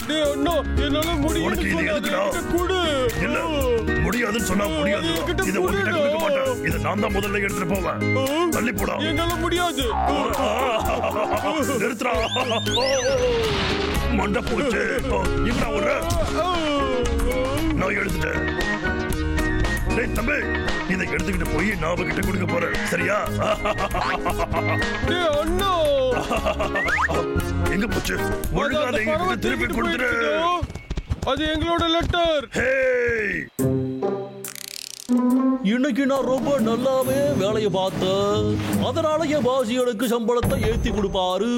டேய் அண்ணா என்னால உனக்கு இது எதுக்குடா? குடு. இல்ல முடியாதுன்னு சொன்னா முடியாது. இத உன்கிட்ட கொடுக்க மாட்டேன். இத நான் தான் முதல்ல எடுத்துட்டு போவேன். தள்ளி போடா. என்னால முடியாது. நிறுத்துறா. மண்ட போச்சு. என்ன ஒரு நான் எடுத்துட்டேன். டேய் தம்பி, இதை எடுத்துக்கிட்டு போய் நான் அவகிட்ட கொடுக்க போறேன். சரியா? டேய் அண்ணா எங்க போச்சு? ஒழுங்கா அதை எங்கிட்ட திருப்பி கொடுத்துரு. அது எங்களோட லெட்டர். ஹேய், இன்னைக்கு நான் ரொம்ப நல்லாவே வேலையை பார்த்தேன். அதனால என் பாசிகளுக்கு சம்பளத்தை ஏத்தி கொடுப்பாரு.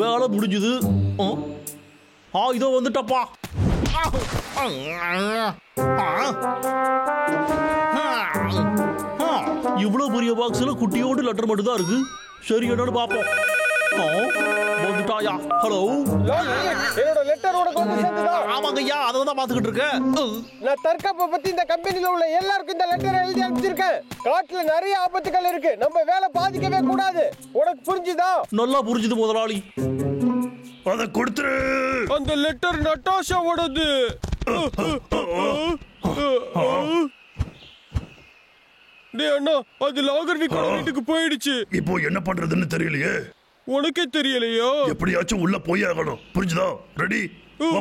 வேலை முடிஞ்சது. இதோ வந்துட்டப்பா. இவ்வளவு பெரிய பாக்ஸ்ல குட்டியோடு லெட்டர் மட்டும் தான் இருக்கு. சரி என்னன்னு பாப்போம். வந்துட்டாயா? ஹலோ, என்னோட லெட்டர் உனக்கு வந்து சேர்ந்ததா? ஆமாங்க ஐயா, அதை தான் பாத்துக்கிட்டு இருக்கேன். நான் தற்காப்பை பத்தி இந்த கம்பெனில உள்ள எல்லாருக்கும் இந்த லெட்டர் எழுதி அனுப்பிச்சிருக்கேன். காட்டுல நிறைய ஆபத்துகள் இருக்கு. நம்ம வேலை பாதிக்கவே கூடாது. உனக்கு புரிஞ்சுதா? நல்லா புரிஞ்சுது முதலாளி. அதை கொடுத்துரு. அந்த லெட்டர் நட்டாஷாவோடது. டேய் அண்ணா, அது லாகர்விக்கோட வீட்டுக்கு போயிடுச்சு. இப்போ என்ன பண்றதுன்னு தெரியலையே. உனக்கே தெரியலையா? எப்படியாச்சும் உள்ள போய் ஆகணும். புரிஞ்சுதா? ரெடி?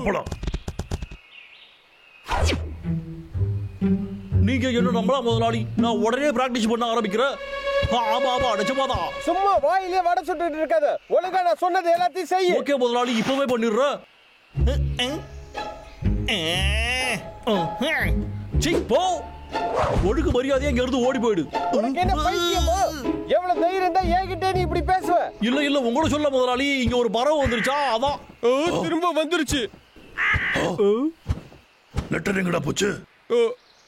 போலாம். நீங்க என்ன நம்பலாம் முதலாளி? நான் உடனே பிராக்டிஸ் பண்ண ஆரம்பிக்கிறேன். ஆமா ஆமா, நிஜமாதான். சும்மா வாயிலே வடை சுட்டுட்டு இருக்காத. ஒழுங்கா நான் சொன்னது எல்லாத்தையும் செய். ஓகே முதலாளி, இப்பவே பண்ணிடுறேன். போ, ஒழுங்கு மரியாதையா இங்க இருந்து ஓடி போயிடு. உனக்கு என்ன பைத்தியமா? எவ்வளவு தைரியம் தான் என்கிட்ட நீ இப்படி பேசுவ? இல்ல இல்ல, உங்களோட சொல்ல முதலாளி. இங்க ஒரு பறவை வந்துருச்சா, அதான். திரும்ப வந்துருச்சு. லெட்டர் எங்கடா போச்சு?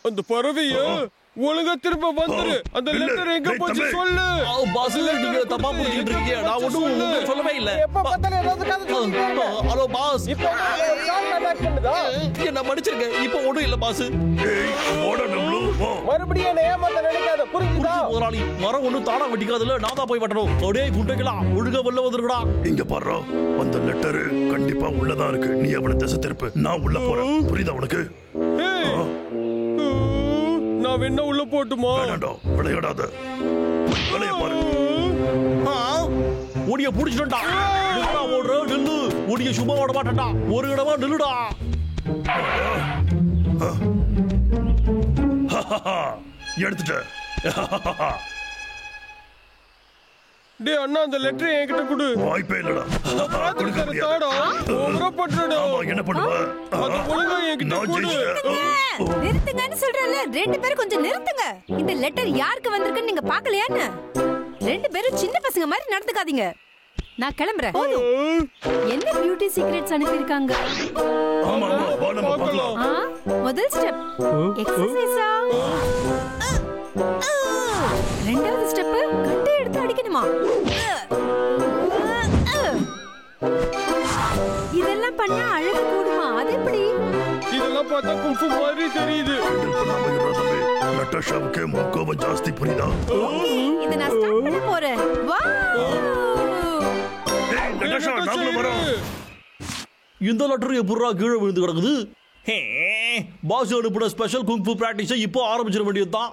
அந்த பறவைய ஒழுங்கா திரும்ப வந்துரு. அந்த லெட்டர் எங்க போச்சு சொல்லு. பாஸ், நீங்க தப்பா புரிஞ்சிட்டு இருக்கீங்க. நான் ஒண்ணும் சொல்லவே இல்ல. எப்ப பார்த்தாலும் ஏதாவது கதை சொல்லிட்டே இருக்க. ஹலோ பாஸ், இப்போ ஒரு கால் அட்டாக் பண்ணுதா? என்ன மன்னிச்சிருங்க. இப்போ ஒண்ணும் இல்ல பாஸ். ஏய், ஓட நம்மளு போ. மறுபடியும் என்ன ஏமாத்த நினைக்காத. புரிஞ்சுதா? முதலாளி, மரம் ஒண்ணும் தானா வெட்டிக்காதுல. நான் தான் போய் வெட்டணும். அப்படியே குட்டைகளா ஒழுங்கா வெளில வந்துருக்கடா. இங்க பாரு, அந்த லெட்டர் கண்டிப்பா உள்ளதான் இருக்கு. நீ அவனை திசை திருப்பு. நான் உள்ள போறேன். புரியுதா உனக்கு? நான் வேணா உள்ள போட்டுமா? வேண்டாம், விளையாடாத. விளைய பாரு. ஓடிய புடிச்சிட்டா. நில்லுடா, ஓடுற நில்லு. ஓடிய சும்மா ஓட மாட்டேன்டா. ஒரு இடமா நில்லுடா. எடுத்துட்டேன். டேய் அண்ணா, அந்த லெட்டர் என்கிட்ட கொடு. வாய்ப்பே இல்லடா. கொடுக்க முடியாது. தாடா. ஓவரா பண்றடா. ஆமா, என்ன பண்ணுவ? அது ஒழுங்கா என்கிட்ட நான் கொடு. நிறுத்துங்கன்னு சொல்றேன்ல. ரெண்டு பேரும் கொஞ்சம் நிறுத்துங்க. இந்த லெட்டர் யாருக்கு வந்திருக்குன்னு நீங்க பாக்கலையான்னு? ரெண்டு பேரும் சின்ன பசங்க மாதிரி நடந்துக்காதீங்க. நான் கிளம்புறேன். என்ன பியூட்டி சீக்ரெட்ஸ் அனுப்பியிருக்காங்க? ஆமா ஆமா, வா நம்ம பார்க்கலாம். முதல் ஸ்டெப் எக்ஸர்சைஸா? ரெண்டாவது ஸ்டெப் கட்டை எடுத்து அடிக்கணுமா? இதெல்லாம் பண்ணா அழகு கூடுமா? அது எப்படி? இதெல்லாம் பார்த்தா குங்ஃபு மாதிரி தெரியுது. நட்டாஷாவுக்கு கோபம் ஜாஸ்தி. புரியுதா? இத நான் ஸ்டார்ட் பண்ண போறேன். நட்டாஷா, நாமளும் வரோம். இந்த லெட்டர் எப்படிரா கீழே விழுந்து கிடக்குது? பாஸ் அனுப்பின ஸ்பெஷல் குங்ஃபு பிராக்டிஸை இப்போ ஆரம்பிச்சிட வேண்டியதுதான்.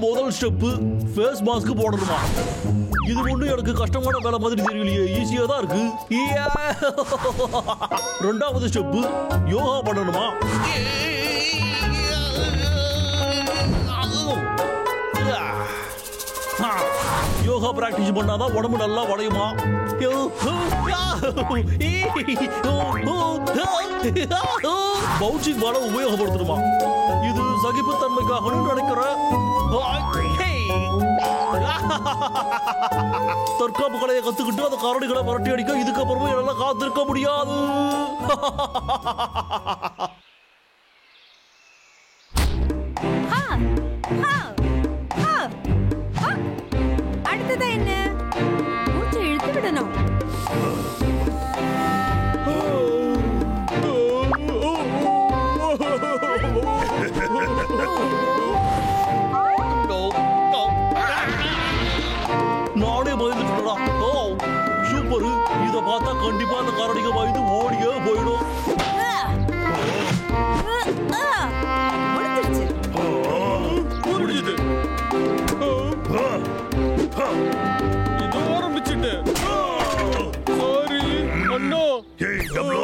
முதல் ஸ்டெப் ஃபேஸ் மாஸ்க் போடணுமா? இது ஒன்றும் எனக்கு கஷ்டமான வேலை மாதிரி தெரியலையே. ஈஸியா தான் இருக்கு. ரெண்டாவது ஸ்டெப் யோகா பண்ணணுமா? யோகா பிராக்டிஸ் பண்ணாதான் உடம்பு நல்லா வளையுமா? பவுச்சிங் பால உபயோகப்படுத்தணுமா? இது சகிப்புத்தன்மைக்காக நினைக்கிறேன். தற்காப்பு கலையை கத்துக்கிட்டு அந்த கரடிகளை விரட்டி அடிக்க இதுக்கப்புறமும் என்னால காத்திருக்க முடியாது. அடுத்தது என்ன? மூச்சை இழுத்து விடணும். நானே பயந்துட்டா. சூப்பர். இத பார்த்தா கண்டிப்பா அந்த கரடிங்க பயந்து ஓடியே போயிடும். முடிஞ்சிருச்சு. புரியுது. இது ஆரம்பிச்சுட்டு. சாரி அண்ணா. ஏய் டப்ளு.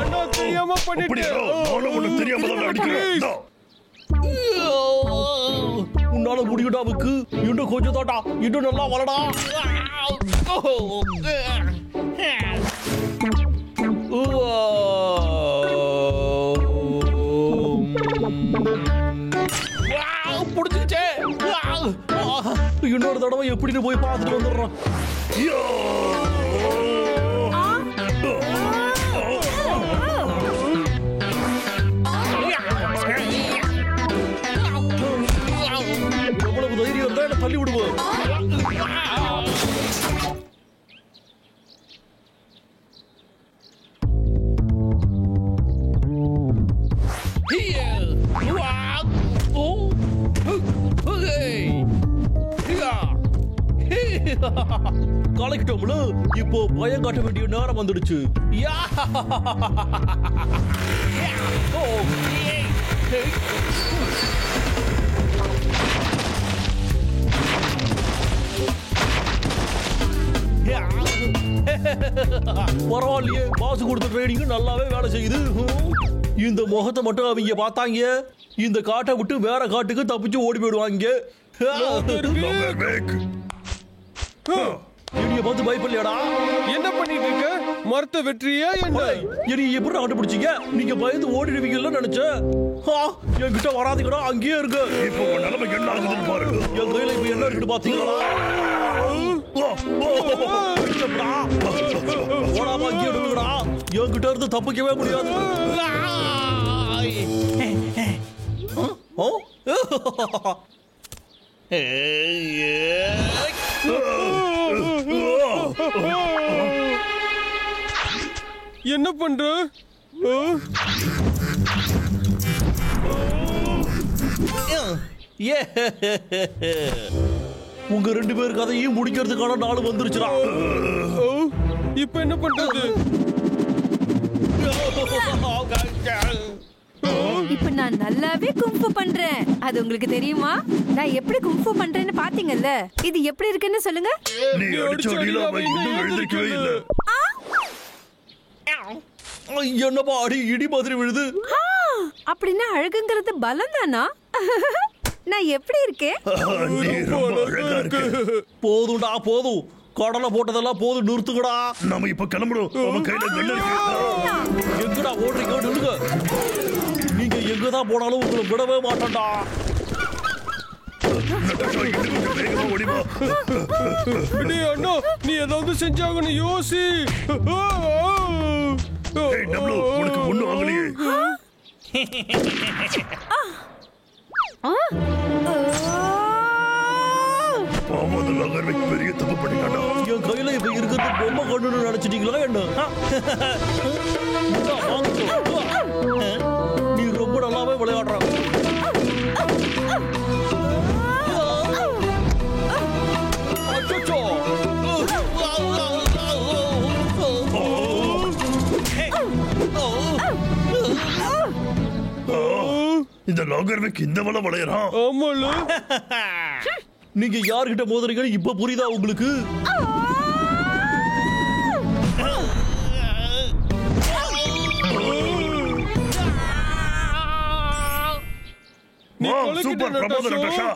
அண்ணா தெரியாம பண்ணிட்டேன். நானும் உனக்கு தெரியாம தான் அடிக்கிறேன். உன்னால முடியுடாவுக்கு இன்னும் கொஞ்சம் தாட்டா, இன்னும் நல்லா வளடா. புடிச்சிருச்சே. இன்னொரு தடவை எப்படின்னு போய் பார்த்துட்டு வந்துடுறோம். எவ்வளவு தைரியம் இருந்தா என்ன தள்ளி விடுவோம். கலக்கிட்டோம்ல, இப்போ பயம் காட்ட வேண்டிய நேரம் வந்துடுச்சு. பரவாயில்லையே, பாசு கொடுத்த ட்ரைனிங் நல்லாவே வேலை செய்யுது. இந்த முகத்தை மட்டும் அவங்க பார்த்தாங்க, இந்த காட்டை விட்டு வேற காட்டுக்கு தப்பிச்சு ஓடி போயிடுவாங்க. என்னைய பார்த்து பயப்படலையாடா? என்ன பண்ணிட்டு இருக்க? மரத்தை வெற்றியா என்ன? என்னைய எப்படி கண்டுபிடிச்சீங்க? நீங்க பயந்து ஓடிடுவீங்கல்ல நினைச்சேன். என்கிட்ட வராதீங்கடா, அங்கேயே இருக்கு. இப்போ உன் நிலைமை என்ன ஆகுதுன்னு பாருங்க. என் கையில இப்ப என்ன இருக்குன்னு பாத்தீங்களா? ஓடாம அங்கேயே விடுங்கடா, என்கிட்ட இருந்து தப்பிக்கவே முடியாது. என்ன பண்ற? உங்க ரெண்டு பேர் கதையும் முடிக்கிறதுக்கான நாள் வந்துருச்சுடா. இப்ப என்ன பண்றது? இப்ப நான் நல்லாவே கும்ஃபு பண்றேன். அது உங்களுக்கு தெரியுமா? நான் எப்படி கும்ஃபு பண்றேன்னு பாத்தீங்கல்ல. இது எப்படி இருக்குன்னு சொல்லுங்க. நீ அடிச்ச அடியில அவன் இன்னும் எழுந்திருக்கவே இல்ல. என்னப்பா அடி இடி மாதிரி விழுது? அப்படின்னா அழகுங்கிறது பலம் தானா? நான் எப்படி இருக்கேன்? நீ ரொம்ப அழகா இருக்க. போதும்டா போதும், கடலை போட்டதெல்லாம் போதும், நிறுத்துக்கடா. நாம இப்ப கிளம்பணும். அவன் கையில கண்ணு இருக்கு. எங்கடா ஓடுறீங்க? நில்லுங்க. நீங்க எங்கதான் போனாலும் உங்களை விடவே மாட்டேன்டா. வேகமா ஓடிவா. அண்ணா, நீ ஏதாவது செஞ்சாங்கன்னு யோசி. ஏய் டப்ளு, உனக்கு ஒண்ணும் ஆகலையே. பெரிய தப்பு பண்ணிட்டாடா. என் கையில இப்ப இருக்கிறது பொம்மை கண்ணுன்னு நினைச்சிட்டீங்களா என்ன? நீ ரொம்ப நல்லாவே விளையாடுற. இந்த லாகர்விக் இந்த வலை விளையாடுறான். ஆமால. நீங்க யார்கிட்ட மோதுறீங்கன்னு இப்ப புரியுதா உங்களுக்கு? சூப்பர் பிரபோதன நட்டாஷா.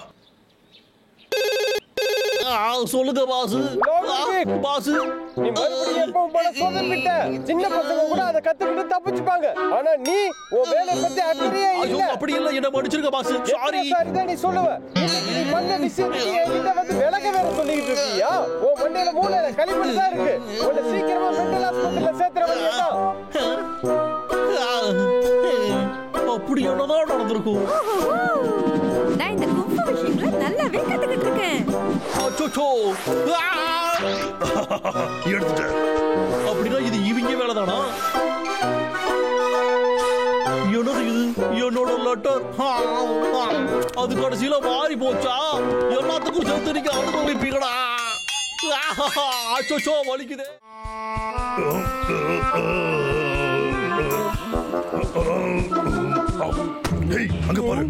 சொல்லுங்க பாசு. பாசு, நீ மறுபடியும் எப்பவும் போல சொதப்பிட்ட. சின்ன பசங்க கூட அதை கத்துக்கிட்டு தப்பிச்சுப்பாங்க. ஆனா நீ உன் வேலையை பத்தி அக்கறையே ஐயோ இல்ல. அப்படி இல்ல, என்ன மன்னிச்சிருங்க பாசு. சாரி. நீ சொல்லுவ. நீ பண்ண விஷயத்துக்கு என்கிட்ட வந்து விலக வேற சொல்லிட்டு இருக்கியா? உன் மண்டையில மூளையில களிமண் தான் இருக்கு. உன்னை சீக்கிரமா மென்டல் ஹாஸ்பிட்டல்ல சேர்த்துற வேண்டியதான். அப்படி என்னதான் நடந்திருக்கும்? நான் இந்த கும்ஃபு விஷயங்களை நல்லாவே கத்துக்கிட்டு இருக்கேன். அச்சோ, எடுத்துட்டேன். அப்படின்னா இது இவங்க வேலைதானா? என்னது இது? என்னோட லெட்டர். அது கடைசியில மாறி போச்சா? எல்லாத்துக்கும் சேர்த்து நீங்க அனுபவிப்பீங்களா? அச்சோ வலிக்குது. ஏய், அங்க பாரு.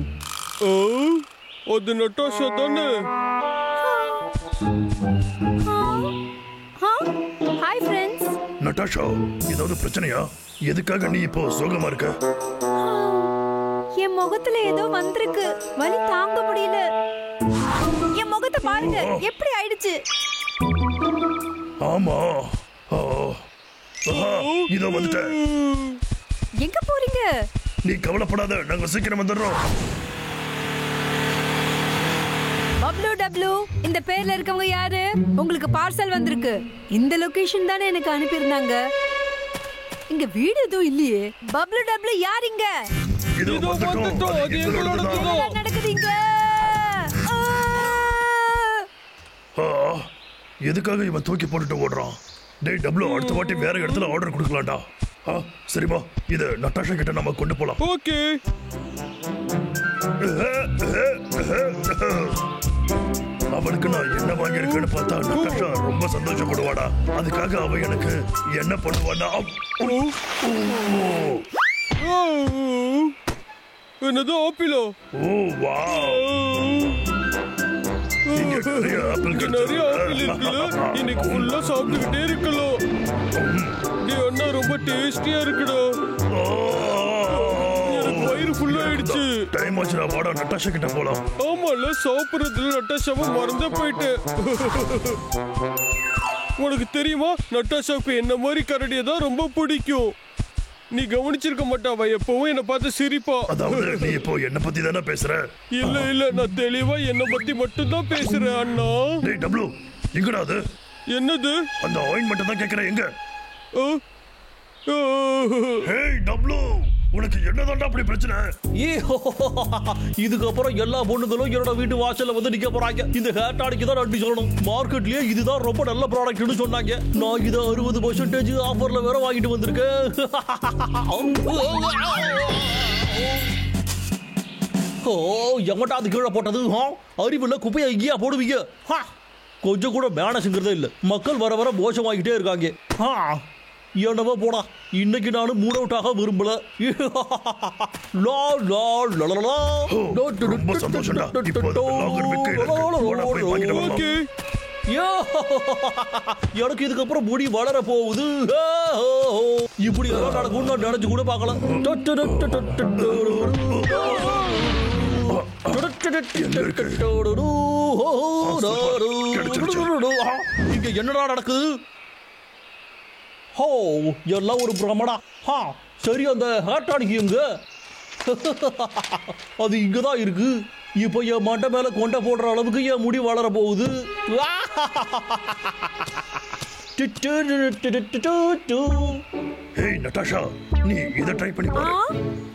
அது நட்டாஷா தானே? Hi friends. நட்டாஷா, ஏதாவது பிரச்சனையா? எதுக்காக நீ இப்போ சோகமா இருக்க? என் முகத்துல ஏதோ வந்திருக்கு. வலி தாங்க முடியல. என் முகத்தை பாருங்க எப்படி ஆயிடுச்சு. ஆமா. இதோ வந்துட்டேன். எங்க போறீங்க? நீ கவலைப்படாத, நாங்க சீக்கிரம் வந்துடுறோம். பப்ளு டப்ளு, இந்த பேர்ல இருக்கவங்க யாரு? உங்களுக்கு பார்சல் வந்திருக்கு. இந்த லொகேஷன் தானே எனக்கு அனுப்பியிருந்தாங்க. இங்க வீடு எதுவும் இல்லையே. பப்ளு டப்ளு யாருங்க? இதோ வந்துட்டோம். அது எங்களோடது தான். என்ன நடக்குதுங்க? எதுக்காக இவன் தூக்கி போட்டுட்டு ஓடுறான்? டேய் டப்ளு, அடுத்த வாட்டி வேற இடத்துல ஆர்டர் கொடுக்கலாம்டா. சரிமா, இத நட்டாஷா கிட்ட நம்ம கொண்டு போலாம். ஓகே. அவளுக்கு நான் என்ன வாங்கியிருக்கேன்னு பார்த்தா நட்டாஷா ரொம்ப சந்தோஷப்படுவாடா. அதுக்காக அவ எனக்கு என்ன பண்ணுவாடா? என்னது ஆப்பிளோ? ஓ வாவ், இங்க நிறைய ஆப்பிள் நிறைய ஆப்பிள் இருக்குல்ல. இன்னைக்கு ஃபுல்லா சாப்பிட்டுக்கிட்டே இருக்கலாம். டேய் அண்ணா, ரொம்ப டேஸ்டியா இருக்குடா. எனக்கு வயிறு ஃபுல்லா ஆயிடுச்சு. டைம் ஆச்சுடா, வாடா நட்டாஷா கிட்ட போலாம். ஆமால, சாப்பிடுறதுல நட்டாஷாவை மறந்தே போயிட்டேன். உனக்கு தெரியுமா, நட்டாஷாவுக்கு என்ன மாதிரி கரடியை தான் ரொம்ப பிடிக்கும். நீ கவனிச்சிருக்க மாட்டாவா, எப்பவும் என்ன பார்த்து சிரிப்பா. அதாவது நீ இப்போ என்ன பத்தி தானே பேசுற? இல்ல, நான் தெளிவா என்ன பத்தி மட்டும் தான் பேசுறேன் அண்ணா. டேய் டப்ளு, எங்கடா அது? என்னது? அந்த ஆயின்மெண்ட் தான் கேக்குறேன், எங்க? ஹேய் டப்ளு, உனக்கு என்னதான்டா அப்படி பிரச்சனை? இதுக்கப்புறம் எல்லா பொண்ணுங்களும் என்னோட வீட்டு வாசல்ல வந்து நிக்க போறாங்க. இந்த ஹேர் டானிக்கு தான் நன்றி சொல்லணும். மார்க்கெட்லயே இதுதான் ரொம்ப நல்ல ப்ராடக்ட்னு சொன்னாங்க. நான் இதை 60% ஆஃபர்ல வேற வாங்கிட்டு வந்திருக்கேன். ஓ, எவன்டா அது கீழே போட்டது? அறிவுல குப்பையை எங்கேயா போடுவீங்க? கொஞ்சம் கூட மேனஸ்ங்கிறதே இல்ல. மக்கள் வர வர மோசமாகிட்டே இருக்காங்க. என்னவோ போடா, இன்னைக்கு நானும் மூட் அவுட் ஆக விரும்பல. ரொம்ப சந்தோஷம்டா. இப்போ லாகர் விக்கு போய் வாங்கிட்டு வரலாம். எனக்கு இதுக்கப்புறம் முடி வளர போகுது. இப்படி எல்லாம் நடக்கும் நான் நினைச்சு கூட பார்க்கல. இங்க என்னடா நடக்குது? ஹோ, எல்லாம் ஒரு பிரமடா. சரி, அந்த ஹேர் டானிக் எங்க? அது இங்கதான் இருக்கு. இப்போ என் மண்டை மேல கொண்டை போடுற அளவுக்கு என் முடி வளர போகுது. ஹேய் நட்டாஷா, நீ இத ட்ரை பண்ணி பாரு.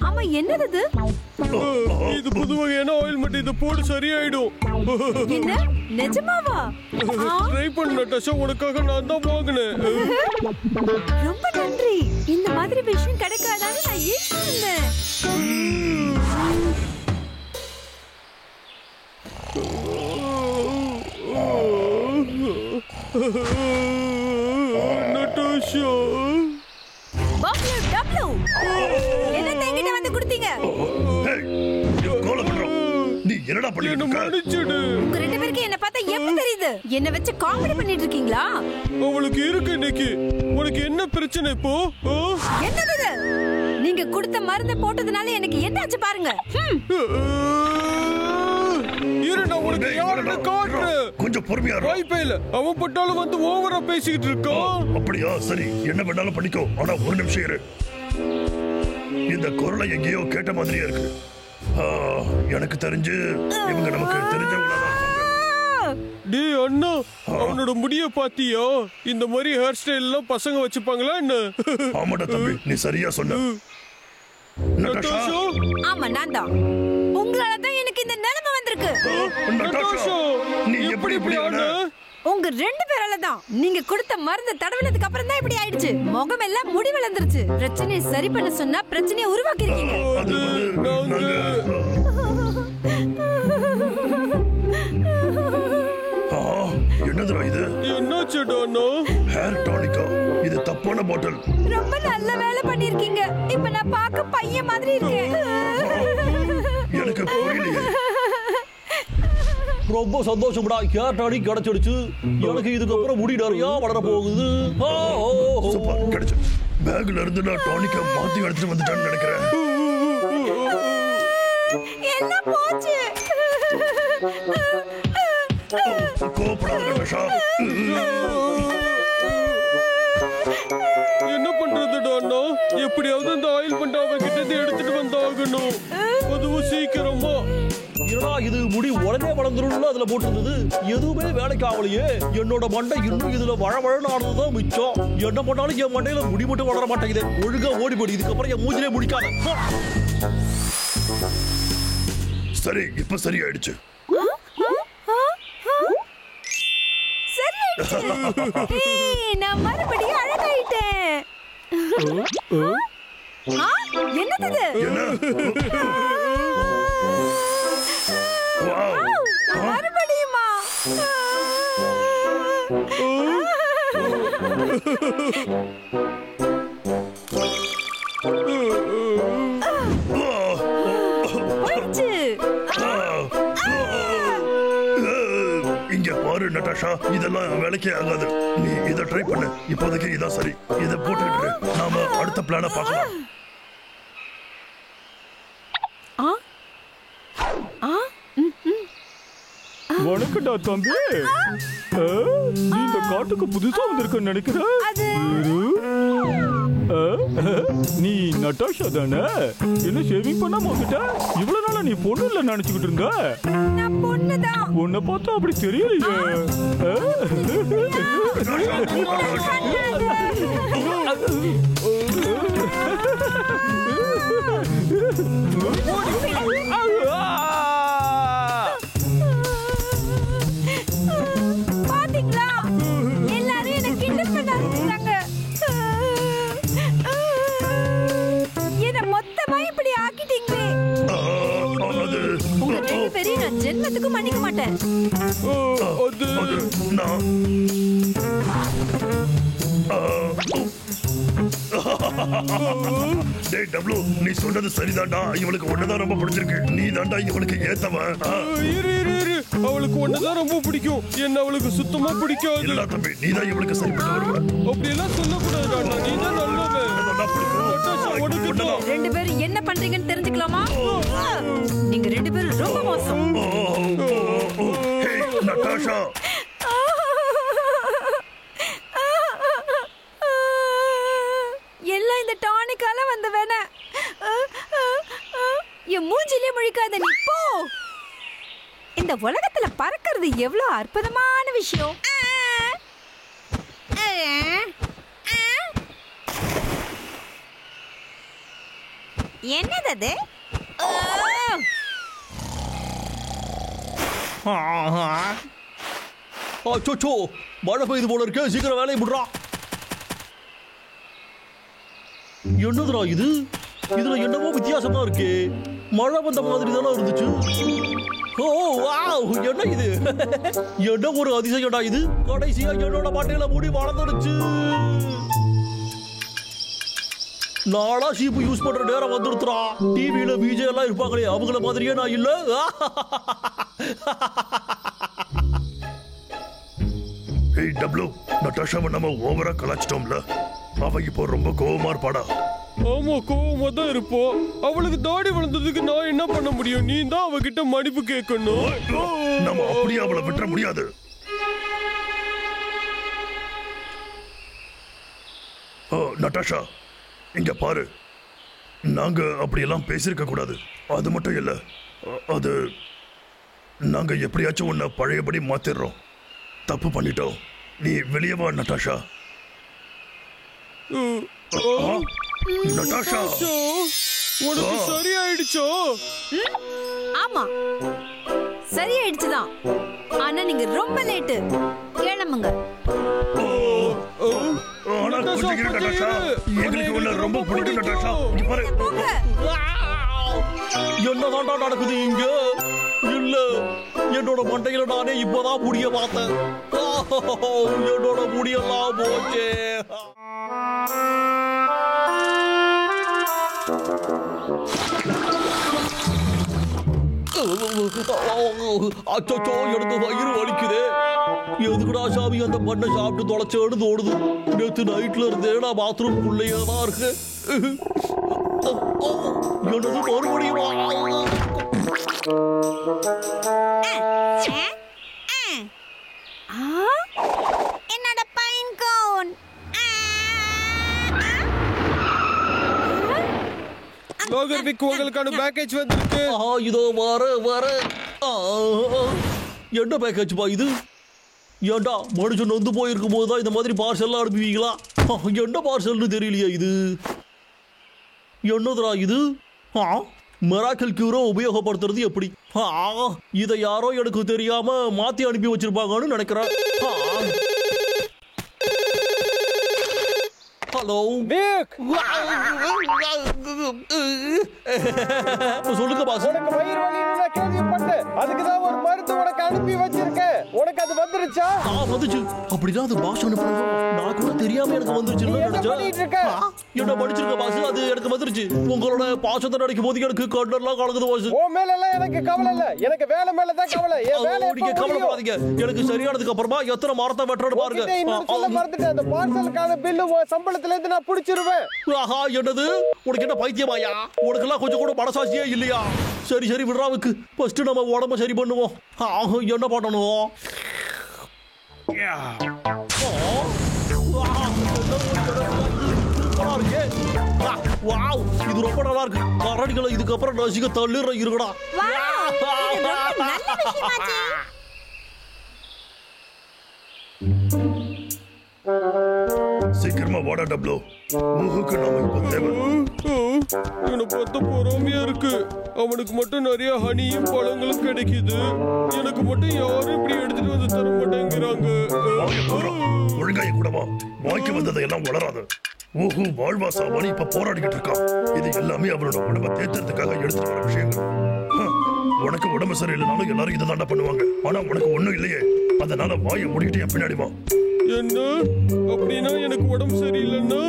ஆமா, என்னது இது? இது புது வகையான ஆயில்மெண்ட். இத போடு, சரியாயிடும். என்ன, நிஜமாவா? ட்ரை பண்ணு நட்டாஷா, உனக்காக நான் தான் வாங்குனேன். ரொம்ப நன்றி. இந்த மாதிரி விஷயம் கிடைக்காதான்னு நான் ஏன் நட்டாஷா, பப்ளு டப்ளு, என்ன என்கிட்ட வந்து கொடுத்தீங்க? ஹேய், நீ கோல பண்ற. நீ என்னடா பண்ணிட்டு இருக்க? மன்னிச்சிடு. உங்க ரெண்டு பேருக்கு என்ன பார்த்தா எப்படி தெரியுது? என்ன வச்சு காமெடி பண்ணிட்டு இருக்கீங்களா? அவளுக்கு இருக்கு இன்னைக்கு. உனக்கு என்ன பிரச்சனை இப்போ? என்னது இது? நீங்க கொடுத்த மருந்து போட்டதுனால எனக்கு என்னாச்சு பாருங்க. இரு, நான் உனக்கு யாருன்னு காட்டுறேன். கொஞ்சம் பொறுமையா இரு. வாய்ப்பே இல்ல. அவன் பட்டாலும் வந்து ஓவரா பேசிக்கிட்டு இருக்கான். அப்படியா? சரி, என்ன வேணாலும் பண்ணிக்கோ. ஆனா ஒரு நிமிஷம் இரு. இந்த குரலை எங்கேயோ கேட்ட மாதிரியே இருக்கு. எனக்கு தெரிஞ்சு இவங்க நமக்கு தெரிஞ்சவங்களா. டேய் அண்ணா, அவனோட முடிய பாத்தியா? இந்த மாதிரி ஹேர் ஸ்டைல் எல்லாம் பசங்க வச்சுப்பாங்களா என்ன? ஆமாடா தம்பி, நீ சரியா சொன்ன. நட்டாஷா, ஆமா, நான் தான். உங்களால தான் எனக்கு இந்த நிலைமை வந்திருக்கு. நட்டாஷா, நீ எப்படி இப்படி ஆன? உங்க ரெண்டு பேரால தான். நீங்க கொடுத்த மருந்து தடவினதுக்கு அப்புறம் தான் இப்படி ஆயிடுச்சு. முகம் எல்லாம் முடி வளர்ந்துருச்சு. பிரச்சனையை சரி பண்ண சொன்னா பிரச்சனையை உருவாக்கி இருக்கீங்க. அது என்னதுடா இது? என்ன என்னாச்சுடா அண்ணா? ஹேர் டானிக்கா? இது தப்பான பாட்டில். ரொம்ப நல்ல வேலை பண்ணிருக்கீங்க. இப்ப நான் பார்க்க பையன் மாதிரி இருக்கேன். எனக்கு புரியலையே. ரொம்ப சந்தோஷம்டா, ஹேர் டானிக் கிடைச்சிடுச்சு. எனக்கு இதுக்கப்புறம் முடி நிறையா வளர போகுது. சூப்பர், கிடைச்சிடுச்சு. பேக்ல இருந்து நான் டானிக்கை மாத்தி எடுத்துட்டு வந்துட்டேன்னு நினைக்கிறேன். எல்லாம் போச்சு. கோபப்படாத நட்டாஷா. என்ன பண்றதுடா அண்ணா? எப்படியாவது அந்த ஆயில் பண்ட் அவகிட்ட இருந்து எடுத்துட்டு வந்தாகணும். அதுவும் சீக்கிரமா. என்னடா இது, முடி உடனே வளர்ந்துரும்னு அதுல போட்டிருந்தது. எதுவுமே வேலைக்கு ஆகலையே. என்னோட மண்டை இன்னும் இதுல வழவழன்னு ஆனதுதான் மிச்சம். என்ன பண்ணாலும் என் மண்டையில முடி மட்டும் வளர மாட்டேங்குது. ஒழுங்கா ஓடி போடு, இதுக்கப்புறம் என் மூஞ்சிலே முடிக்காத. சரி, இப்ப சரியாயிடுச்சு. நான் மறுபடியும் அழகாயிட்டேன். என்னது? மறுபடியுமா? இங்க பாரு நட்டாஷா, இதெல்லாம் வேலைக்கே ஆகாது. நீ இதை ட்ரை பண்ணு. இப்போதைக்கு இதான் சரி. இதை போட்டுக்கிட்டு நாம அடுத்த பிளான பார்க்கலாம். வணக்கம்டா தம்பி. நீ இந்த காட்டுக்கு புதுசா வந்திருக்க நினைக்கிறேன். நீ நட்டாஷா தானே? என்ன ஷேவிங் பண்ணாம வந்துட்ட? இவ்வளவு நாளா நீ பொண்ணு இல்ல நினைச்சுக்கிட்டு இருந்த. நான் பொண்ணுதான். உன்னை பார்த்தா அப்படி தெரியலையே. பாத்தீங்களா? எல்லாரும் என்ன கிண்டல் பண்ண ஆரம்பிச்சாங்க. என்ன மொத்தமா இப்படி ஆக்கிட்டீங்களே. உங்க ரெண்டு பேரையும் நான் ஜென்மத்துக்கு மன்னிக்க மாட்டேன். டேய் டப்ளு, நீ சொன்னது சரிதான்டா. இவளுக்கு ஒண்ணுதான் ரொம்ப பிடிச்சிருக்கு. நீ தான்டா இவளுக்கு ஏத்தவன். அவளுக்கு ஒண்ணுதான் ரொம்ப பிடிக்கும். என்ன அவளுக்கு சுத்தமா பிடிக்காது. இல்லடா தம்பி, நீ தான் இவளுக்கு சரிப்பட்டு வருவ. அப்படி எல்லாம் சொல்லக்கூடாதுடா. நீ தான் நல்லவன். ரெண்டு பேரும் என்ன பண்றீங்கன்னு தெரிஞ்சுக்கலாமா? நீங்க ரெண்டு பேரும் ரொம்ப மோசம். நட்டாஷா, எல்லாம் இந்த டானிக்கால வந்த வேணா. என் மூஞ்சிலே முழிக்காத, நீ போ. இந்த உலகத்துல பறக்கிறது எவ்வளவு அற்புதமான விஷயம். என்னது? அச்சோ, மழை பெய்து போல இருக்கு. சீக்கிரம் வேலையை விடுறா. என்னதுடா இது? இதுல என்னவோ வித்தியாசமா இருக்கு. மழை வந்த மாதிரி தானே இருந்துச்சு. ஓ வாவ், என்ன இது? என்ன ஒரு அதிசயம்டா இது. கடைசியா என்னோட பாட்டையில முடி வளர்ந்துடுச்சு. நாளா ஷீப்பு யூஸ் பண்ற நேரம் வந்துடுறா. டிவியில விஜய் எல்லாம் இருப்பாங்களே, அவங்கள மாதிரியே நான் இல்ல. ஏய் டப்ளு, நட்டாஷாவை நம்ம ஓவரா கலாச்சிட்டோம்ல. அவ இப்போ ரொம்ப கோவமா இருப்பாடா. ஆமா, கோவமா தான் இருப்போம். அவளுக்கு தாடி வளர்ந்ததுக்கு நான் என்ன பண்ண முடியும்? நீ தான் அவகிட்ட மன்னிப்பு கேட்கணும். நம்ம அப்படியே அவளை விட்டுற முடியாது. நட்டாஷா, இங்க பாரு. நாங்க அப்படியெல்லாம் பேசியிருக்க கூடாது. அது மட்டும் இல்ல, அது நாங்க எப்படியாச்சும் உன்னை பழையபடி மாத்திடுறோம். தப்பு பண்ணிட்டோம். நீ வெளியே வா நட்டாஷா. நட்டாஷா, உனக்கு சரியாயிடுச்சோ? ஆமா, சரியாயிடுச்சுதான். ஆனா நீங்க ரொம்ப லேட்டு. கிளம்புங்க. ஆனா கொஞ்சம் இரு நட்டாஷா. எங்களுக்கு உன்னை ரொம்ப பிடிக்கும் நட்டாஷா. இங்க பாரு. என்னதான்டா நடக்குது இங்க? இல்ல என்னோட மண்டையில நானே இப்பதான் முடிய பார்த்தேன். என்னோட முடியெல்லாம் போச்சு. அச்சோ, எனக்கு வயிறு வலிக்குது. எதுக்குடா சாமி அந்த பண்ணை சாப்பிட்டு தொலைச்சேன்னு தோணுது. நேற்று நைட்ல இருந்தே நான் பாத்ரூம் உள்ளேயே தான் இருக்கு. எனது மறுபடியும் என்னோட பைன் கோன். நாகர்விக் உங்களுக்கான பேக்கேஜ் வந்திருக்கு. இதோ வர என்ன பேக்கேஜ் பா இது? ஏண்டா மனுஷன் வந்து போயிருக்கும் போதுதான் இந்த மாதிரி பார்சல்லாம் அனுப்புவீங்களா? என்ன பார்சல்னு தெரியலையா இது? என்னதுடா இது? மெராக்கிள் கியூரை உபயோகப்படுத்துறது எப்படி? இதை யாரோ எனக்கு தெரியாம மாத்தி அனுப்பி வச்சிருப்பாங்கன்னு நினைக்கிறேன். ஹலோ சொல்லுங்க பாஸ். உனக்கு வயிறு வலின்னு கேள்விப்பட்டேன். அதுக்கு தான் ஒரு மருந்து உனக்கு அனுப்பி வச்சிருக்கேன். உனக்கு அது வந்துருச்சா? வந்துச்சு. அப்படிதான் அது பாஸ் அனுப்புறது. நான் கூட தெரியாம எனக்கு வந்துருச்சுன்னு நினைச்சேன். என்ன படிச்சிருக்க பாஸ்? அது எனக்கு வந்துருச்சு. உங்களோட பாசத்தை நினைக்கும் போது எனக்கு கண்ணெல்லாம் கலங்குது பாஸ். உன் மேல எல்லாம் எனக்கு கவலை இல்ல. எனக்கு வேலை மேல தான் கவலை. என் வேலை நீங்க கவலைப்படாதீங்க. எனக்கு சரியானதுக்கு அப்புறமா எத்தனை மரத்தை வெட்டறன்னு பாருங்க. சொல்ல மறந்துட்டேன். அந்த பார்சலுக்கான பில்லு சம்பளத்துல இருந்து நான் புடிச்சிருவேன். ஆஹா, என்னது? உனக்கு என்ன பைத்தியமாயா? உனக்கு எல்லாம் கொஞ்சம் கூட மனசாட்சியே இல்லையா? சரி விடுறாவுக்கு. ஃபர்ஸ்ட் நம்ம உடம்ப சரி பண்ணுவோம். என்ன பண்ணணும்? இது ரொம்ப நல்லா இருக்கு. கரடிகளை இதுக்கப்புறம் ரசிக்க தள்ளிடுற இருக்குடா. சீக்கிரமா வாடா டப்ளோ. மூகுக்கு நாம இப்ப தேவை. எனக்கு பத்த பொறாமையா இருக்கு. அவனுக்கு மட்டும் நிறைய ஹனியும் பழங்களும் கிடைக்குது. எனக்கு மட்டும் யாரும் இப்படி எடுத்துட்டு வந்து தர மாட்டேங்கிறாங்க. ஒழுங்காய கூடவா? வாய்க்கு வந்ததை எல்லாம் வளராது. ஊஹு வாழ்வா சாவானி இப்ப போராடிக்கிட்டு இருக்கான். இது எல்லாமே அவனோட உடம்ப தேத்துறதுக்காக எடுத்துட்டு வர விஷயங்கள். உனக்கு உடம்பு சரியில்லைனாலும் எல்லாரும் இதை தாண்டா பண்ணுவாங்க. ஆனா உனக்கு ஒண்ணும் இல்லையே. அதனால வாயை மூடிக்கிட்டு என் பின்னாடி வா. என்ன அப்படின்னா எனக்கு உடம்பு சரியில்லைன்னா?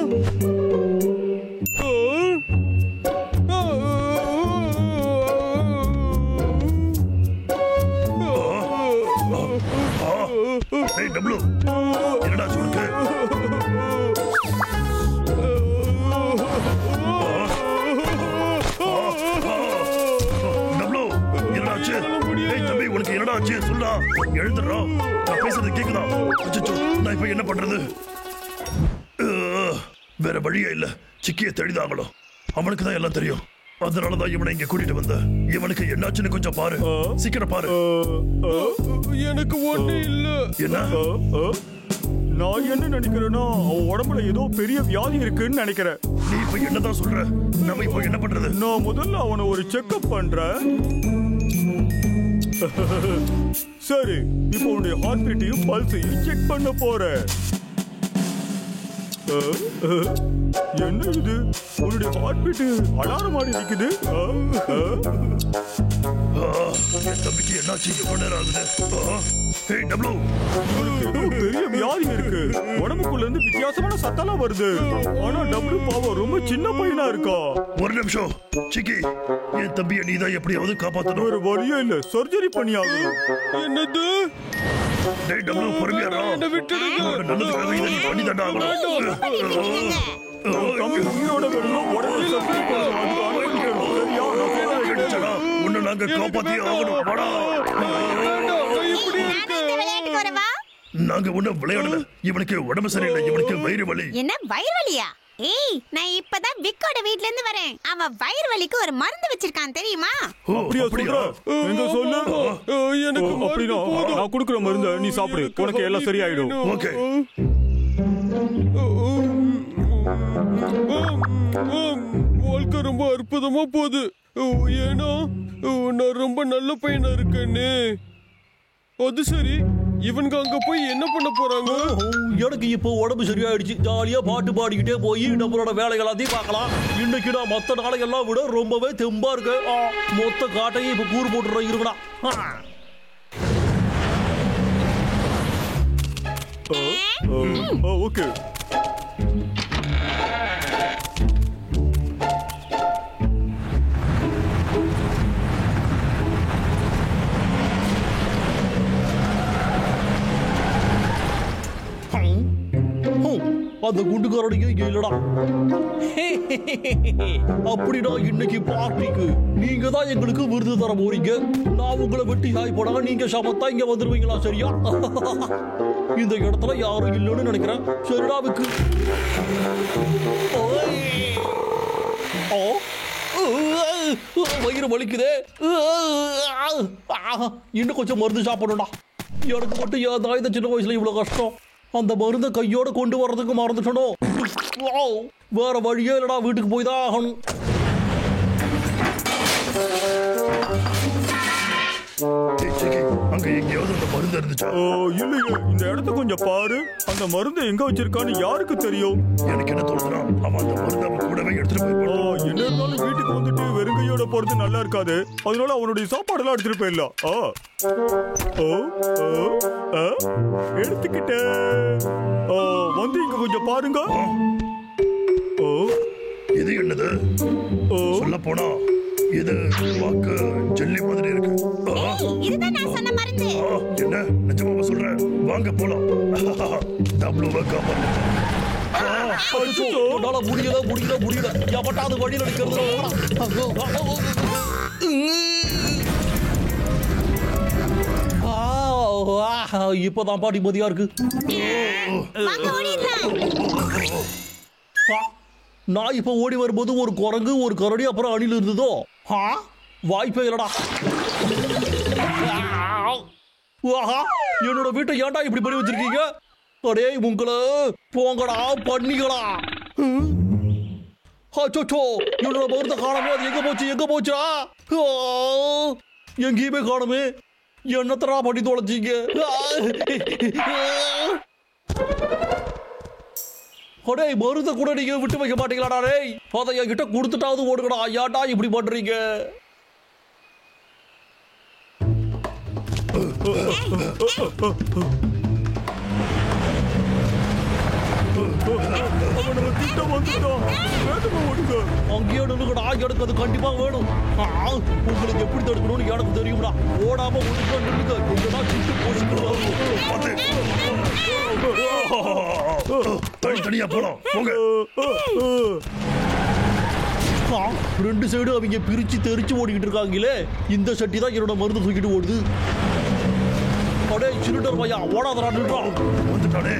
டப்ளு என்னடா சொல்லுங்க? தம்பி உனக்கு என்னடா ஆச்சு? சொல்லா, எழுந்துடுறா. நான் பேசுறது கேக்குதா? அச்சச்சோ, நான் இப்ப என்ன பண்றது? வேற வழியே இல்ல. சிக்கிய தேடிதாங்களோ. அவனுக்கு தான் எல்லாம் தெரியும். அதனாலதான் இவனை இங்க கூட்டிட்டு வந்த. இவனுக்கு என்னாச்சுன்னு கொஞ்சம் பாரு. சீக்கிரம் பாரு. எனக்கு ஒண்ணு இல்ல. என்ன? நான் என்ன நினைக்கிறேன்னா அவன் உடம்புல ஏதோ பெரிய வியாதி இருக்குன்னு நினைக்கிறேன். நீ இப்ப என்னதான் சொல்ற? நம்ம இப்ப என்ன பண்றது? நான் முதல்ல அவனை ஒரு செக்அப் பண்றேன். சரி, இப்போ உன்னுடைய ஹார்ட் பீட்டையும் பல்ஸையும் செக் பண்ண போறேன். என்ன இது? உன்னுடைய ஹார்ட் பீட் அலாரம் மாதிரி இருக்குது. என் தம்பிக்கு என்னாச்சு? எவ்வளவு நேரம் ஆகுது? ஏதோ பெரிய வியாதி இருக்கு. உடம்புக்குள்ள இருந்து வித்தியாசமான சத்தம்லாம் வருது. ஆனா டபுள் பாவம் ரொம்ப சின்ன பையனா இருக்கா. ஒரு நிமிஷம் சிக்கி, என் தம்பியை நீதான் எப்படியாவது காப்பாத்தணும். ஒரு வழியே இல்ல, சர்ஜரி பண்ணி ஆகணும். என்னது? டேய் டபுள் பொறுமையாடா. என்ன விட்டுடுங்க. நல்லதுக்காக இதை நீ பண்ணி தாண்டா ஆகணும். தம்பி உயிரோட வேணும். உடனே சர்ஜரி பண்ணணும். அதுக்கு அனுமதிக்கணும். சரியா? நான் சொல்றதை கிடைச்சடா. உன்னை நாங்க காப்பாத்தியே ஆகணும். வாடா. நாங்க ஒண்ணும் விளையாடல. இவனுக்கு உடம்பு சரியில்லை. இவனுக்கு வயிறு வலி. என்ன வயிறு வலியா? ஏய், நான் இப்பதான் விக்கோட வீட்ல இருந்து வரேன். அவன் வயிறு வலிக்கு ஒரு மருந்து வச்சிருக்கான் தெரியுமா? அப்படியா சொல்ற? எங்க சொல்லு. எனக்கு அப்படினா நான் கொடுக்கிற மருந்து நீ சாப்பிடு. உனக்கு எல்லாம் சரியாயிடும். ஓகே. வாழ்க்கை ரொம்ப அற்புதமா போகுது. ஏன்னா நான் ரொம்ப நல்ல பையனா இருக்கேன்னு. அது சரி, இவனுக்கு அங்க போய் என்ன பண்ண போறாங்க? எனக்கு இப்போ உடம்பு சரியாயிடுச்சு. ஜாலியா பாட்டு பாடிக்கிட்டே போய் நம்மளோட வேலைகள் எல்லாத்தையும் பார்க்கலாம். இன்னைக்கு நான் மொத்த நாளைக்கெல்லாம் விட ரொம்பவே தெம்பா இருக்கு. மொத்த காட்டையும் இப்ப கூறு போட்டுற இருக்குடா. ஓகே. அந்த குண்டுக்காரடிங்க இங்க இல்லடா. அப்படின்னா இன்னைக்கு பார்ட்டிக்கு நீங்க தான் எங்களுக்கு விருது தர போறீங்க. நான் உங்களை வெட்டி சாய் போடாம நீங்க சமத்தா இங்க வந்துருவீங்களா? சரியா? இந்த இடத்துல யாரும் இல்லைன்னு நினைக்கிறேன். சரிடாவுக்கு வயிறு வலிக்குதே. இன்னும் கொஞ்சம் மருந்து சாப்பிடணும்டா. எனக்கு மட்டும் ஏன் இந்த சின்ன வயசுல இவ்வளவு கஷ்டம்? அந்த மருந்தை கையோட கொண்டு வர்றதுக்கு மறந்துட்டோம். வேற வழியே இல்லடா, வீட்டுக்கு போய் தான் ஆகணும். அங்க எங்கேயாவது அந்த மருந்து இருந்துச்சா? இல்லையே, இந்த இடத்த கொஞ்சம் பாரு. அந்த மருந்து எங்க வச்சிருக்கான்னு யாருக்கு தெரியும்? எனக்கு என்ன தோணுதுன்னா, அவன் அந்த மருந்து அவன் கூடவே எடுத்துட்டு போய் என்ன இருந்தாலும் வீட்டுக்கு வந்துட்டு வெறுங்கையோட போறது நல்லா இருக்காது. அதனால அவனுடைய சாப்பாடெல்லாம் எடுத்துட்டு போயிடலாம். எடுத்துக்கிட்டேன். வந்து இங்க கொஞ்சம் பாருங்க. இது என்னது? சொல்ல போனா இது வாக்கு ஜெல்லி மாதிரி இருக்கு. இதுதான் நான் சொன்ன மருந்து. என்ன நிஜமாவா சொல்ற? வாங்க போலாம். டபுள்யூ காப்பாத்து. முடியல. எவட்டாவது வழியில் அடிக்கிறது. இப்பதான் பாட்டி மதியா இருக்கு. நான் இப்ப ஓடி வரும்போது ஒரு குரங்கு, ஒரு கரடி, அப்புறம் அணில் இருந்ததோ? வாய்ப்பே இல்லடா. என்னோட வீட்டை ஏன்டா இப்படி பண்ணி வச்சிருக்கீங்க? அடே உங்களை போங்கடா பண்ணிகளா. என்னோட மருந்த காணமே. அது எங்க போச்சா? எங்கேயுமே காணுமே. என்னத்தரா பண்ணி தொலைச்சிங்க? அடே மருந்த கூட நீங்க விட்டு வைக்க மாட்டீங்களாடா? டேய், அதை என்கிட்ட கொடுத்துட்டாவது ஓடுங்கடா. ஏன்டா இப்படி பண்றீங்க? அங்கேயே நின்னுங்கடா. எனக்கு அது கண்டிப்பா வேணும். உங்களுக்கு எப்படி தடுக்கணும்னு எனக்கு தெரியும்டா. ஓடாம ஒழுங்கா நின்னுங்க. எங்கதான் சுட்டு போச்சுட்டு தனித்தனியா போலாம். ரெண்டு சைடு அவங்க பிரிச்சு தெரிச்சு ஓடிக்கிட்டு இருக்காங்களே. இந்த சட்டி தான் என்னோட மருந்து தூக்கிட்டு ஓடுது. அடே சிலிண்டர் பையா, ஓடாதடா, நின்றான். வந்துட்டானே.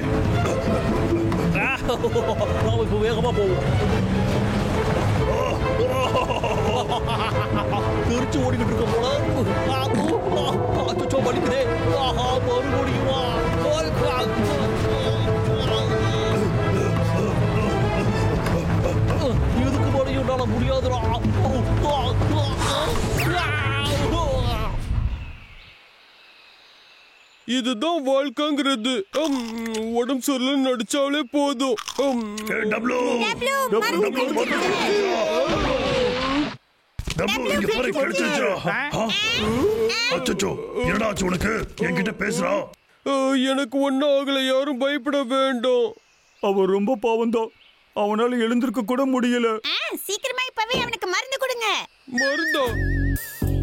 நாம இப்ப வேகமா போவோம். தெரிச்சு ஓடிக்கிட்டு இருக்க போல. வலிக்குதே. மறுபடியுமா? எதுக்கு மறுபடியும் என்னால முடியாதுடா. இதுதான் வாழ்க்கைங்கிறது. உடம்பு சரியில்லை நடிச்சாலே போதும். உனக்கு என்கிட்ட பேசுறா? எனக்கு ஒன்னும் ஆகல. யாரும் பயப்பட வேண்டாம். அவன் ரொம்ப பாவம்தான். அவனால எழுந்திருக்க கூட முடியல. சீக்கிரமா இப்பவே அவனுக்கு மருந்து கொடுங்க. மருந்தா?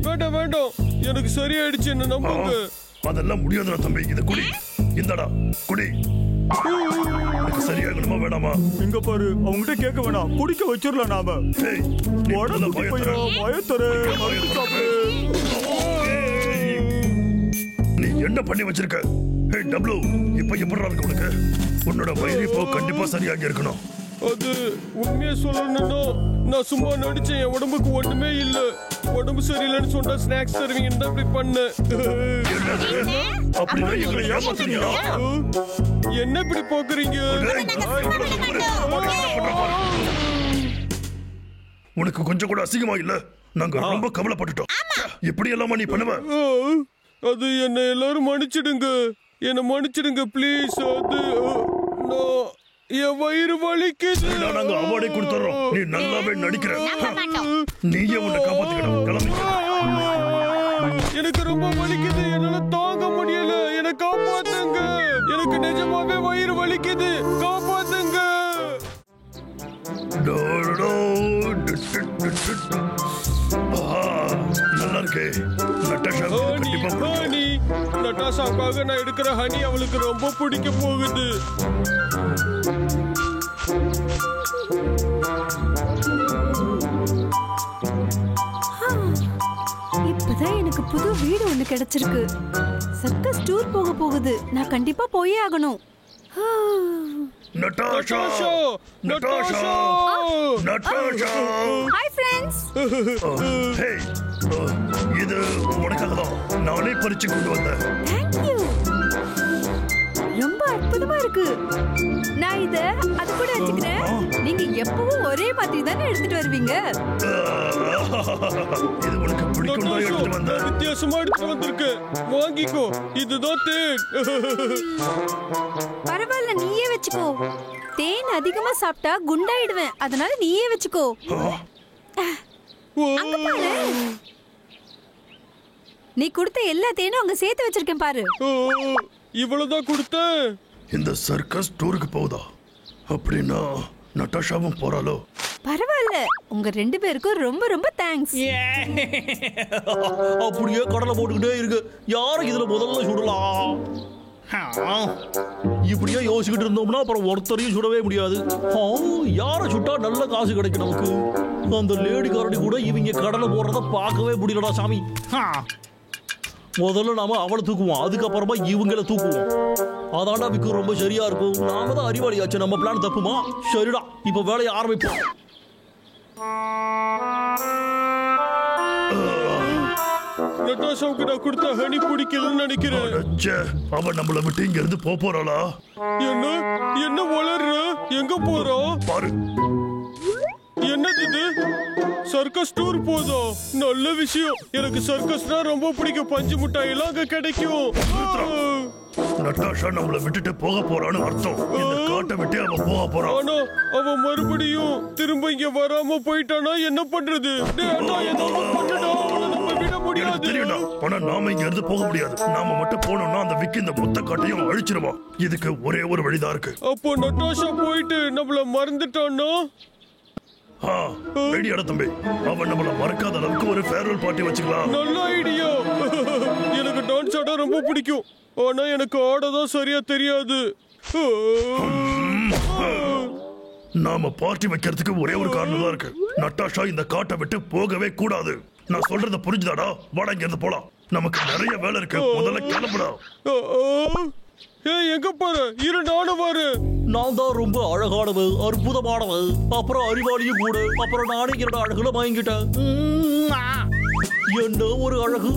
வேண்டாம் வேண்டாம், எனக்கு சரியாயிடுச்சு. என்ன நம்புங்க. அதெல்லாம் முடியாதுடா தம்பி. இது குடி. இந்தடா குடி. சரியாகணுமா வேணாமா? இங்க பாரு, அவங்ககிட்ட கேட்க வேணாம். குடிக்க வச்சிடலாம் நாம. நீ என்ன பண்ணி வச்சிருக்க? டபுள்யூ, இப்ப எப்படி இருக்கு உனக்கு? உன்னோட வயிறு இப்போ கண்டிப்பா சரியாக இருக்கணும். அது உண்மையை சொல்லணும்னா நான் சும்மா நடிச்சேன். என் உடம்புக்கு ஒண்ணுமே இல்ல. உடம்பு சரியில்லைன்னு சொன்னா ஸ்நாக்ஸ் தருவீங்கன்னு தான் இப்படி பண்ணேன். என்ன இப்படி போக்குறீங்க? உனக்கு கொஞ்சம் கூட அசிங்கமா இல்ல? நாங்க ரொம்ப கவலைப்பட்டுட்டோம். இப்படி எல்லாமா நீ பண்ணுவ? அது என்ன எல்லாரும் மன்னிச்சிடுங்க. என்ன மன்னிச்சிடுங்க ப்ளீஸ். அது நான் என் வயிறு வலிக்குது. நாங்க அவார்டே கொடுத்துறோம். நீ நல்லாவே நடிக்கிற. நீயே உன்னை காப்பாத்திக்கணும். கிளம்பி. எனக்கு ரொம்ப வலிக்குது. என்னால தாங்க முடியல. என்ன காப்பாத்துங்க. எனக்கு நிஜமாவே வயிறு வலிக்குது. அடிக்குது, காப்பாத்துங்க. நல்லா இருக்கே. நட்டாஷாவுக்கு ஹனி, கண்டிப்பா பிடிக்கும். ஹனி. நட்டாஷாக்காக நான் எடுக்கிற ஹனி அவளுக்கு ரொம்ப பிடிக்க போகுது. இப்பதான் எனக்கு புது வீடு ஒண்ணு கிடைச்சிருக்கு. சர்க்கஸ் டூர் போக போகுது. நான் கண்டிப்பா போயே ஆகணும். Natasha, Natasha, Natasha, Natasha. Hi friends. ஹே, இது உனக்காக தான் நானே பறிச்சு கொண்டு வந்தேன். Thank you. ரொம்ப அற்புதமா இருக்கு. நான் இத அது கூட வச்சுக்கிறேன். நீங்க எப்பவும் ஒரே மாதிரி தானே எடுத்துட்டு வருவீங்க. இது உனக்கு பிடிக்கும் தான் எடுத்துட்டு வந்தேன். வித்தியாசமா எடுத்து வந்திருக்கு. வாங்கிக்கோ, இதுதான் தேன். பரவாயில்ல, நீயே வச்சுக்கோ. தேன் அதிகமா சாப்பிட்டா குண்டாயிடுவேன். அதனால நீயே வச்சுக்கோ. அங்க பாரு. நீ கொடுத்த எல்லா தேனும் அங்க சேர்த்து வச்சிருக்கேன் பாரு. இவ்வளவுதான் கொடுத்தேன். இந்த சர்க்கஸ் டூருக்கு போகுதா? அப்படின்னா நட்டாஷாவும் போறாளோ? பரவாயில்ல, உங்க ரெண்டு பேருக்கும் ரொம்ப ரொம்ப தேங்க்ஸ். அப்படியே கடலை போட்டுக்கிட்டே இருக்கு. யாரும் இதுல முதல்ல சுடலாம்? இப்படியே யோசிச்சுக்கிட்டு இருந்தோம்னா அப்புறம் ஒருத்தரையும் சுடவே முடியாது. யாரை சுட்டா நல்ல காசு கிடைக்கும் நமக்கு? அந்த லேடிக்காரடி கூட இவங்க கடலை போடுறத பார்க்கவே முடியலடா சாமி. முதல்ல நாம அவளை தூக்குவோம், அதுக்கப்புறமா இவங்களை தூக்குவோம். அதான்டா விக்கு ரொம்ப சரியா இருக்கும். நாம தான் அறிவாளியாச்சு. நம்ம பிளான் தப்புமா? சரிடா, இப்ப வேலையை ஆரம்பிப்போம். நட்டாஷாவுக்கு நான் கொடுத்த ஹனி பிடிக்கலன்னு நினைக்கிறேன். அடச்சே, அவ நம்மள விட்டு இங்க இருந்து போறாளா? என்ன என்ன வளர்ற? எங்க போறோம்? பாரு, என்னது இது? சர்க்கஸ் டூர் போதா? நல்ல விஷயம். எனக்கு சர்க்கஸ்னா ரொம்ப பிடிக்கும். பஞ்சு மிட்டாய் எல்லாம் அங்க கிடைக்கும். நட்டாஷா நம்மள விட்டுட்டு போக போறான்னு அர்த்தம். இந்த காட்டை விட்டு அவ போக போறான். ஆனா அவ மறுபடியும் திரும்ப இங்க வராம போயிட்டானா என்ன பண்றது? டேய் அண்ணா, ஏதாவது பண்ணுடா. அவளை நம்ம விட எனக்கு முடியாது. தெரியும்டா. ஆனா நாம இங்க இருந்து போக முடியாது. நாம மட்டும் போனோம்னா அந்த விக்கி இந்த மொத்த காட்டையும் அழிச்சிருவான். இதுக்கு ஒரே ஒரு வழிதான் இருக்கு. அப்போ நட்டாஷா போயிட்டு நம்மள மறந்துட்டான்னா? ரெடியாடா தம்பி. அவன் நம்மள மறக்காத அளவுக்கு ஒரு ஃபேர்வெல் பார்ட்டி வச்சுக்கலாம். நல்ல ஐடியா. எனக்கு டான்ஸ் ஆட ரொம்ப பிடிக்கும். ஆனா எனக்கு ஆடதான் சரியா தெரியாது. நாம பார்ட்டி வைக்கிறதுக்கு ஒரே ஒரு காரணம் தான் இருக்கு. நட்டாஷா இந்த காட்டை விட்டு போகவே கூடாது. நான் சொல்றத புரிஞ்சுதாடா? வாடா இங்க இருந்து போலாம். நமக்கு நிறைய வேலை இருக்கு. முதல்ல கிளம்புடா. எங்க போற? இரு, நானும் வாரு. நான் தான் ரொம்ப அழகானவ, அற்புதமானவ, அப்புறம் அறிவாளியும் கூட. அப்புறம் நானே என்னோட அழகுல வாங்கிட்டேன். என்ன ஒரு அழகு!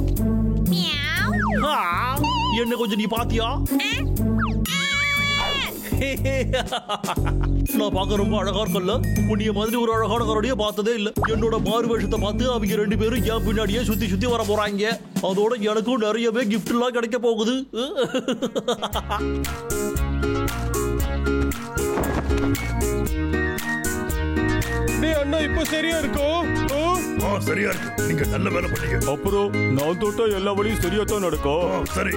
என்ன கொஞ்சம் நீ பாத்தியா? நான் பார்க்க ரொம்ப அழகா இருக்கல. உன்னைய மாதிரி ஒரு அழகான கரடியை பார்த்ததே இல்ல. என்னோட மாறு வேஷத்தை பார்த்து அவங்க ரெண்டு பேரும் என் பின்னாடியே சுத்தி சுத்தி வர போறாங்க. அதோட எனக்கும் நிறையவே கிஃப்ட் எல்லாம் கிடைக்க போகுது. டேய் அண்ணா, இப்ப சரியா இருக்கும்? சரியா இருக்கு. நீங்க நல்ல வேலை பண்ணீங்க. அப்புறம் நான் தொட்ட எல்லா வழியும் சரியா தான் நடக்கும். சரி,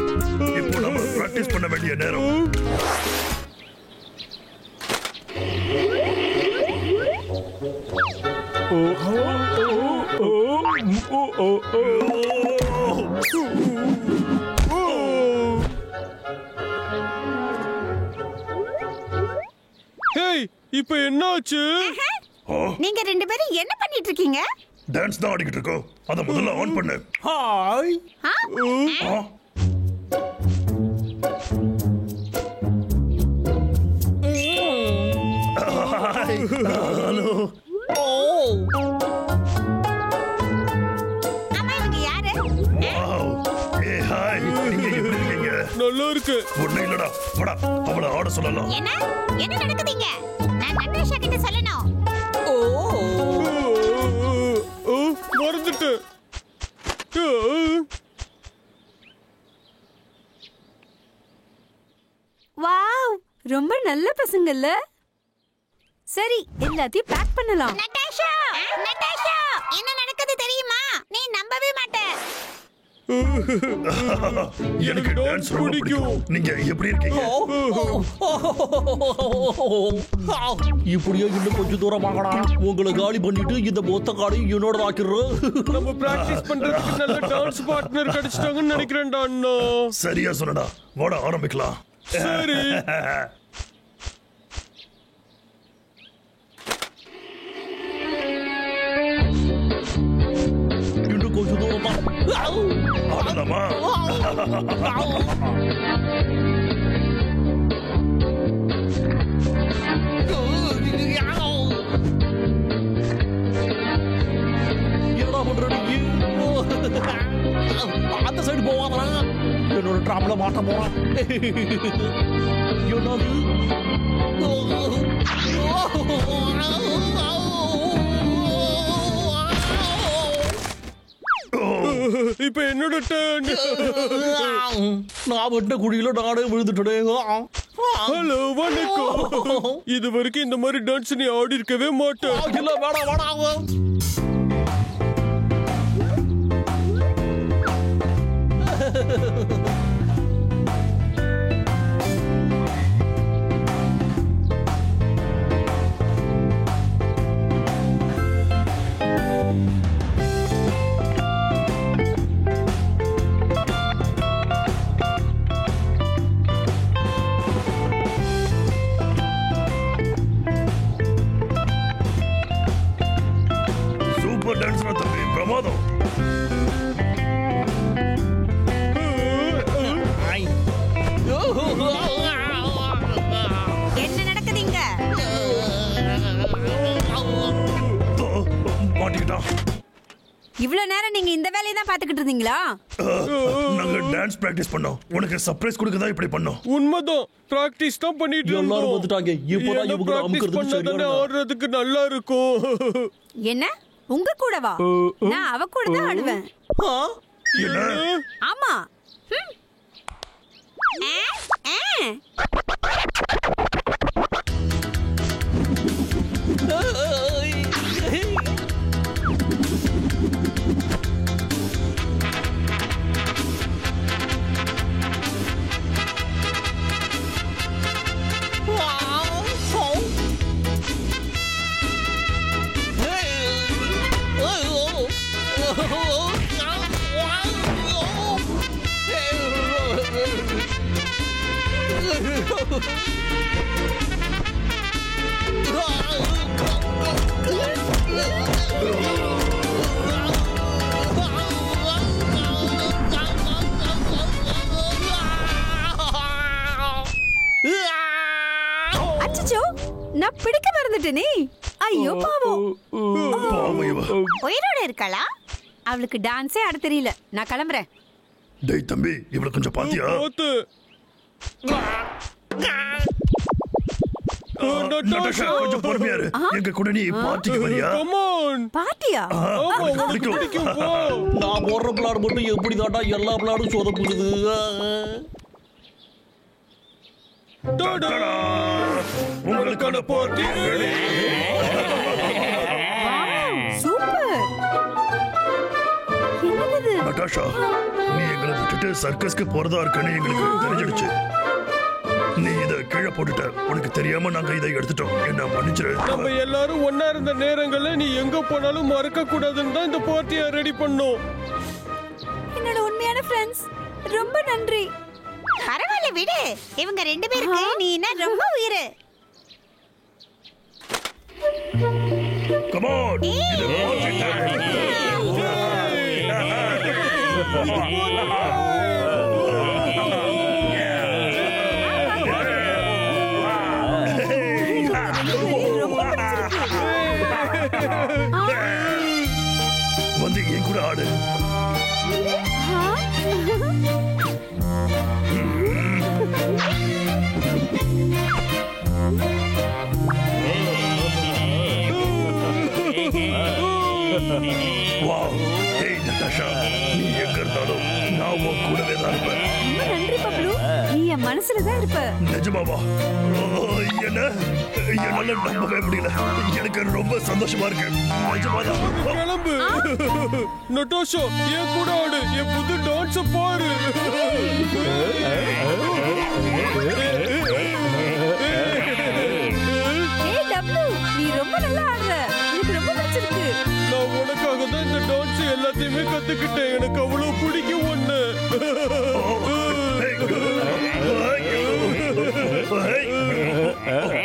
இப்போ நம்ம பிராக்டிஸ் பண்ண வேண்டிய நேரம். ஹேய், இப்ப என்ன ஆச்சு? நீங்க ரெண்டு பேரும் என்ன பண்ணிட்டு இருக்கீங்க? டான்ஸ் தான் ஆடிக்கிட்டு இருக்கோம். அத முதல்ல ஆன் பண்ணு. ஹாய். ஹலோ. ஆமா, இவங்க யாரு? ஹாய். நீங்க எப்படி இருக்கீங்க? நல்லா இருக்கு. ஒண்ணு இல்லடா. வாடா, அவளை ஆட சொல்லலாம். என்ன என்ன நடக்குதுங்க? நான் நட்டாஷா கிட்ட சொல்லணும். மறந்துட்டு. வாவ், ரொம்ப நல்ல பசங்கல்ல. சரி, எல்லாத்தையும் பேக் பண்ணலாம். நட்டாஷா, நட்டாஷா, என்ன நடக்குது தெரியுமா? நீ நம்பவே மாட்ட. எனக்கு டான்ஸ் ரொம்ப பிடிக்கும். நீங்க எப்படி இருக்கீங்க? இப்படியே இன்னும் கொஞ்சம் தூரம் வாங்கடா. உங்களை காலி பண்ணிட்டு இந்த மொத்த காலையும் என்னோட ஆக்கிடுறோம். நம்ம பிராக்டிஸ் பண்றதுக்கு நல்ல டான்ஸ் பார்ட்னர் கிடைச்சிட்டாங்கன்னு நினைக்கிறேன்டா அண்ணா. சரியா சொன்னடா. வாடா ஆரம்பிக்கலாம். சரி. இன்னும் கொஞ்சம் தூரம் தான். ஆடலாமா? என்னடா பண்ற நீ? அந்த சைடு போவாதா? என்னோட டிராப்ல மாட்ட போறான். என்னது? இப்ப என்னோட டர்ன். நான் விட்ட குழியில நானே விழுந்துட்டேன். ஹலோ வணக்கம். இது வரைக்கும் இந்த மாதிரி டான்ஸ் நீ ஆடி இருக்கவே மாட்டேன். இல்ல வேணாம் வேணாம். சூப்பர் டான்ஸ்ரா தம்பி, பிரமாதம். என்ன நடக்குதுங்க? மாட்டிக்கிட்டான். இவ்வளவு நேரம் நீங்க இந்த வேலையை தான் பாத்துக்கிட்டு இருந்தீங்களா? நாங்க டான்ஸ் பிராக்டிஸ் பண்ணோம். உனக்கு சர்ப்ரைஸ் கொடுக்க தான் இப்படி பண்ணோம். உண்மைதான். பிராக்டிஸ் தான் பண்ணிட்டு எல்லாரும் வந்துட்டாங்க. இப்போதான் இவங்க அமுக்குறதுக்கு சரியான ஆடுறதுக்கு நல்லா இருக்கும். என்ன உங்க கூடவா? நான் அவ கூட தான் ஆடுவேன். என்ன? ஆமா. அச்சச்சோ, நான் பிடிக்க மறந்துட்டேனே. ஐயோ பாவம். உயிரோட இருக்காளா? அவளுக்கு டான்ஸே ஆட தெரியல. நான் கிளம்புறேன். டேய் தம்பி, இவள கொஞ்சம் பாத்தியா? நட்டாஷா, கொஞ்சம் பொறுமையா இரு. எங்க கூட நீ பார்ட்டிக்கு வரியா? Come on. பார்ட்டியா? நான் போடுற பிளாட் மட்டும் எப்படி தாண்டா எல்லா பிளாடும் சொதப்புடுது. உங்களுக்கான பார்ட்டி சூப்பர். என்னது? நட்டாஷா, நீ எங்களை விட்டுட்டு சர்க்கஸ்க்கு போறதா இருக்குன்னு எங்களுக்கு தெரிஞ்சிடுச்சு. நீ இத கீழே போட்டுட்ட. உனக்கு தெரியாம நாங்க இதை எடுத்துட்டோம். என்ன மன்னிச்சிரு. நம்ம எல்லாரும் ஒன்னா இருந்த நேரங்கள்ல நீ எங்க போனாலும் மறக்க கூடாதுன்னு தான் இந்த பார்ட்டியை ரெடி பண்ணோம். என்னோட உண்மையான ஃப்ரெண்ட்ஸ், ரொம்ப நன்றி. பரவாயில்ல விடு. இவங்க ரெண்டு பேருக்கு நீ என்ன ரொம்ப உயிர். Come on. இது பார்ட்டி டைம். வந்து என் கூட ஆடு. வாவ். ஏய் நட்டாஷா, நீ எங்க இருந்தாலும் நான் உன் கூடவே தான் இருப்பேன். ரொம்ப நன்றி பப்ளு. நீ என் மனசுலதான் இருப்ப. நிஜமாவா? என்ன என்னால நம்பவே முடியல. எனக்கு ரொம்ப சந்தோஷமா இருக்கு. நிஜமாதான். கிளம்பு. நட்டாஷா, என் கூட ஆடு. என் புது டான்ஸ பாரு. ஏய் டப்ளு, நீ ரொம்ப நல்லா ஆடுற. எனக்கு ரொம்ப பிடிச்சிருக்கு. நான் உனக்காக தான் இந்த டான்ஸ் எல்லாத்தையுமே கத்துக்கிட்டேன். எனக்கு அவ்வளவு பிடிக்கும் ஒண்ணு. Hey.